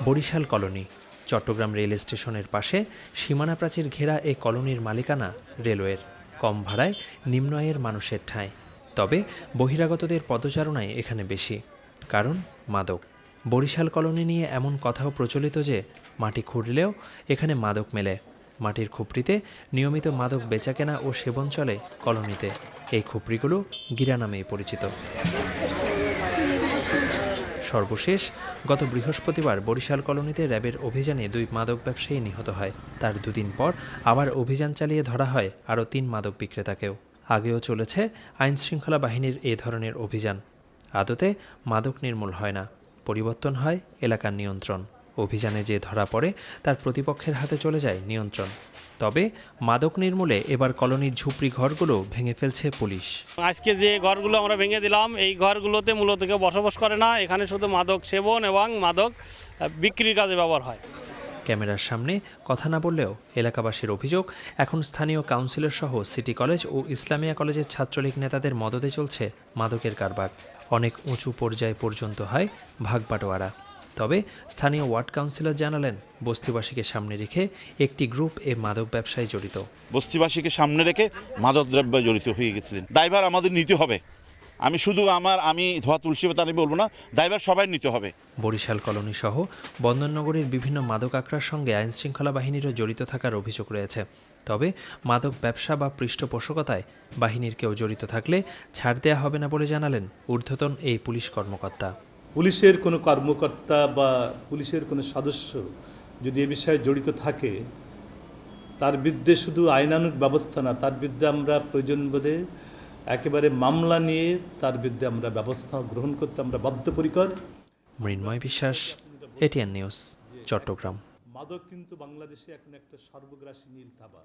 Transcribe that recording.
Barishal colony Chittagong rail স্টেশনের পাশে সীমানা প্রাচীর ঘেরা এই কলোনির মালিকানা রেলওয়ের। কম ভাড়ায় নিম্ন আয়ের মানুষের ঠাঁই। তবে বহিরাগতদের পদচারণায় এখানে বেশি, কারণ মাদক। বরিশাল কলোনি নিয়ে এমন কথাও প্রচলিত যে মাটি খুঁড়লেও এখানে মাদক মেলে। মাটির খুপড়িতে নিয়মিত মাদক বেচাকেনা ও সেবন চলে কলোনিতে। এই খুপড়িগুলো গিরা নামেই পরিচিত। সর্বশেষ গত বৃহস্পতিবার বরিশাল কলোনিতে র্যাবের অভিযানে 2 মাদক ব্যবসায়ী নিহত হয়। তার দুদিন পর আবার অভিযান চালিয়ে ধরা হয় আরও 3 মাদক বিক্রেতাকেও। আগেও চলেছে আইনশৃঙ্খলা বাহিনীর এ ধরনের অভিযান। আদতে মাদক নির্মূল হয় না, পরিবর্তন হয় এলাকার নিয়ন্ত্রণ। অভিযানে যে ধরা পড়ে তার প্রতিপক্ষের হাতে চলে যায় নিয়ন্ত্রণ। তবে মাদক নির্মূলে এবার কলোনির ঝুপড়ি ঘরগুলো ভেঙে ফেলছে পুলিশ। আজকে যে ঘরগুলো আমরা ভেঙে দিলাম, এই ঘরগুলোতে মূলত কেউ বসবাস করে না। এখানে শুধু মাদক সেবন এবং মাদক বিক্রির কাজে ব্যবহার হয়। ক্যামেরার সামনে কথা না বললেও এলাকাবাসীর অভিযোগ, এখন স্থানীয় কাউন্সিলর সহ সিটি কলেজ ও ইসলামিয়া কলেজের ছাত্রলীগ নেতাদের মদদে চলছে মাদকের কারবার। অনেক উঁচু পর্যায় পর্যন্ত হয় ভাগবাটোয়ারা। তবে স্থানীয় ওয়ার্ড কাউন্সিলর জানালেন, বস্তিবাসীকে সামনে রেখে একটি গ্রুপ এ মাদক ব্যবসায় জড়িত। বস্তিবাসীকে সামনে রেখে মাদক দ্রব্য জড়িত হয়ে গেছিলেন। দায়ভার আমাদের নিতে হবে। আমি ধোয়া তুলসী পাতা আমি বলবো না, দায়ভার সবাই নিতে হবে। বরিশাল কলোনি সহ বন্দরনগরীর বিভিন্ন মাদক আখড়ার সঙ্গে আইনশৃঙ্খলা বাহিনীরও জড়িত থাকার অভিযোগ রয়েছে। তবে মাদক ব্যবসা বা পৃষ্ঠপোষকতায় বাহিনীর কেউ জড়িত থাকলে ছাড় দেয়া হবে না বলে জানালেন ঊর্ধ্বতন এই পুলিশ কর্মকর্তা। পুলিশের কোনো কর্মকর্তা বা পুলিশের কোনো সদস্য যদি এ বিষয়ে জড়িত থাকে, তার বিরুদ্ধে শুধু আইনানুগ ব্যবস্থা না, তার বিরুদ্ধে আমরা প্রয়োজন বোধে একেবারে মামলা নিয়ে তার বিরুদ্ধে আমরা ব্যবস্থা গ্রহণ করতে আমরা বদ্ধপরিকর। মৃন্ময় বিশ্বাস, এটিএন নিউজ, চট্টগ্রাম। মাদক কিন্তু বাংলাদেশে এখন একটা সর্বগ্রাসী নীল থাবা।